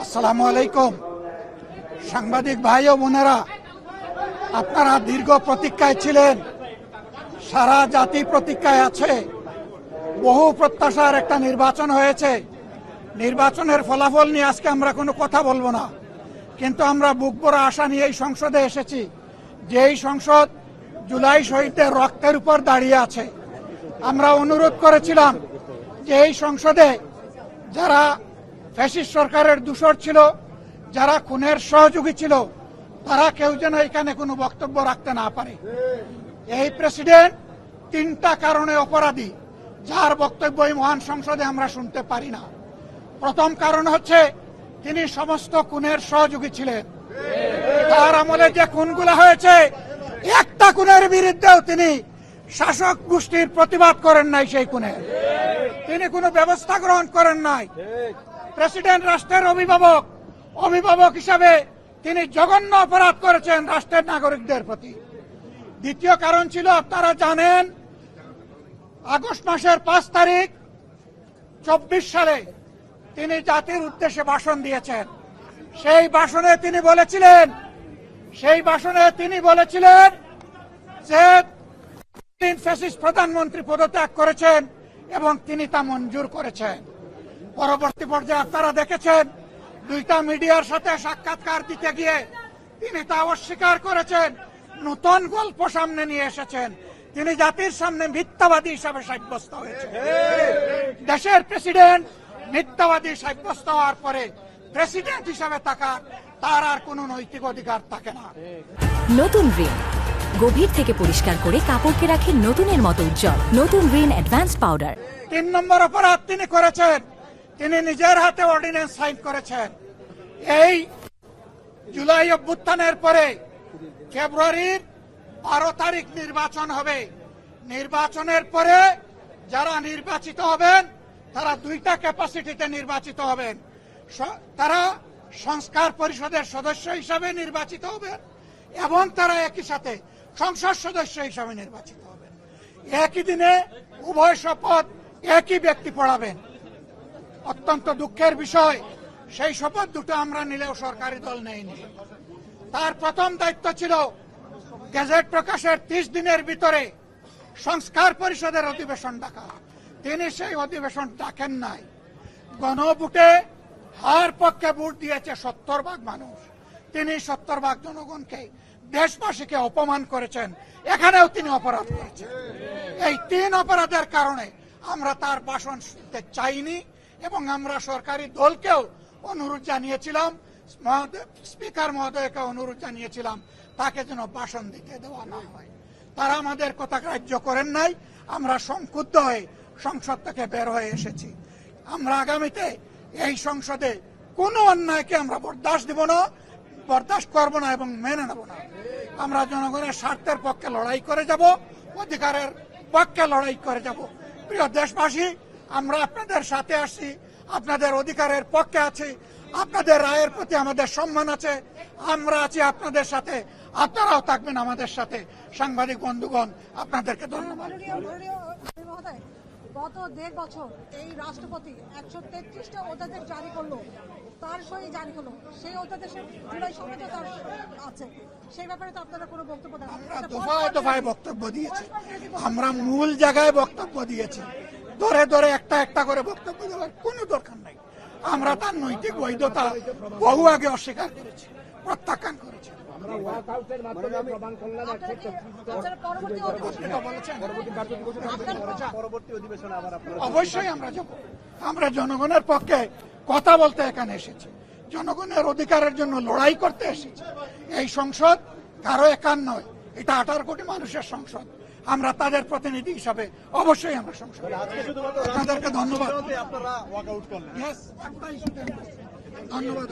আসসালামু আলাইকুম। সাংবাদিক ভাই ও বোনেরা, আপনারা দীর্ঘ প্রতীক্ষায় ছিলেন, সারা জাতি প্রতীক্ষায় আছে। বহু প্রত্যাশার একটা নির্বাচন হয়েছে। নির্বাচনের ফলাফল নিয়ে আজকে আমরা কোনো কথা বলবো না, কিন্তু আমরা বুক ভরা আশা নিয়ে এই সংসদে এসেছি। যে এই সংসদ জুলাই শহীদদের রক্তের উপর দাঁড়িয়ে আছে। আমরা অনুরোধ করেছিলাম যে এই সংসদে যারা ফ্যাসিস্ট সরকারের দূষর ছিল, যারা খুনের সহযোগী ছিল, তারা কেউ যেন এখানে কোনো বক্তব্য রাখতে না পারে। এই প্রেসিডেন্ট তিনটা কারণে অপরাধী, যার বক্তব্য এই মহান সংসদে আমরা শুনতে পারি না। প্রথম কারণ হচ্ছে তিনি সমস্ত খুনের সহযোগী ছিলেন। তার আমলে যে খুনগুলো হয়েছে, একটা খুনের বিরুদ্ধেও তিনি শাসক গোষ্ঠীর প্রতিবাদ করেন নাই। সেই খুনের তিনি কোনো ব্যবস্থা গ্রহণ করেন নাই। প্রেসিডেন্ট রাষ্ট্রের অভিভাবক হিসাবে তিনি জঘন্য অপরাধ করেছেন রাষ্ট্রের নাগরিকদের প্রতি। দ্বিতীয় কারণ ছিল, আপনারা জানেন, আগস্ট মাসের 5 তারিখ 24 সালে তিনি জাতির উদ্দেশ্যে ভাষণ দিয়েছেন। সেই ভাষণে তিনি বলেছিলেন যে তিনি ফ্যাসিস্ট প্রধানমন্ত্রী পদত্যাগ করেছেন এবং তিনি তা মঞ্জুর করেছেন। পরবর্তী পর্যায়ে আপনারা দেখেছেন, দুইটা মিডিয়ার সাথে সাক্ষাৎকার দিতে গিয়ে তিনি তা অস্বীকার করেছেন। নতুন গল্প সামনে নিয়ে এসেছেন। তিনি জাতির সামনে মিথ্যাবাদী হিসাবে সাব্যস্ত হয়েছেন। দেশের প্রেসিডেন্ট মিথ্যাবাদী সাব্যস্ত হওয়ার পরে প্রেসিডেন্ট হিসাবে তার আর কোনো নৈতিক অধিকার থাকে না। নতুন রিন গভীর থেকে পরিষ্কার করে কাপড়কে রাখে নতুনের মতো উজ্জ্বল। নতুন রিন অ্যাডভান্স পাউডার। 3 নম্বর অপরাধ তিনি করেছেন, তিনি নিজের হাতে অর্ডিন্যান্স সাইন করেছেন। এই জুলাই অভ্যুত্থানের পরে ফেব্রুয়ারির 12 তারিখ নির্বাচন হবে। নির্বাচনের পরে যারা নির্বাচিত হবেন তারা দুইটা ক্যাপাসিটিতে নির্বাচিত হবেন। তারা সংস্কার পরিষদের সদস্য হিসাবে নির্বাচিত হবেন এবং তারা একই সাথে সংসদ সদস্য হিসাবে নির্বাচিত হবেন। একই দিনে উভয় শপথ একই ব্যক্তি পড়াবেন। অত্যন্ত দুঃখের বিষয়, সেই শপথ দুটো আমরা নিলেও সরকারি দল নেয়নি। তার প্রথম দায়িত্ব ছিল গেজেট প্রকাশের 30 দিনের ভিতরে সংস্কার পরিষদের অধিবেশন ডাকা। তিনি সেই অধিবেশন ডাকেন নাই। গণভোটে হার পক্ষে ভোট দিয়েছে 70% মানুষ। তিনি 70% জনগণকে, দেশবাসীকে অপমান করেছেন। এখানেও তিনি অপরাধ করেছেন। এই 3 অপরাধের কারণে আমরা তার ভাষণ শুনতে চাইনি এবং আমরা সরকারি দলকেও অনুরোধ জানিয়েছিলাম, স্পিকার মহোদয়কে অনুরোধ জানিয়েছিলাম তাকে যেন ভাষণ দিতে দেওয়া না হয়। তারা আমাদের কথা গ্রাহ্য করেন নাই। আমরা সংক্ষুব্ধ হয়ে সংসদ থেকে বের হয়ে এসেছি। আমরা আগামীতে এই সংসদে কোনো অন্যায়কে আমরা বরদাস্ত করব না এবং মেনে নেব না। আমরা জনগণের স্বার্থের পক্ষে লড়াই করে যাব, অধিকারের পক্ষে লড়াই করে যাব। প্রিয় দেশবাসী, আমরা আপনাদের সাথে আসছি, আপনাদের অধিকারের পক্ষে আছি, আপনাদের রায়ের প্রতি আমাদের সম্মান আছে। আমরা আছি আপনাদের সাথে, আপনারাও থাকবেন আমাদের সাথে। সাংবাদিক বন্ধুগণ, আপনাদেরকে ধন্যবাদ। গত 1.5 বছর এই রাষ্ট্রপতি 133টা অধ্যাদেশ জারি করলো, তার সই জারি হলো। সেই অধ্যাদেশের জুলাই সনদে তার আছে। সেই ব্যাপারে তো আপনারা কোনো বক্তব্য দেন? দফায় দফায় বক্তব্য দিয়েছি, আমরা মূল জায়গায় বক্তব্য দিয়েছি। ধরে ধরে একটা করে বক্তব্য দেওয়ার কোনো দরকার নাই। আমরা তার নৈতিক বৈধতা বহু আগে অস্বীকার করেছি, প্রত্যাখ্যান করেছি। অবশ্যই আমরা যাব। আমরা জনগণের পক্ষে কথা বলতে এখানে এসেছি, জনগণের অধিকারের জন্য লড়াই করতে এসেছি। এই সংসদ কারো একার নয়, এটা 18 কোটি মানুষের সংসদ। আমরা তাদের প্রতিনিধি হিসাবে অবশ্যই আমরা সংসদে। আপনাদেরকে ধন্যবাদ। ধন্যবাদ।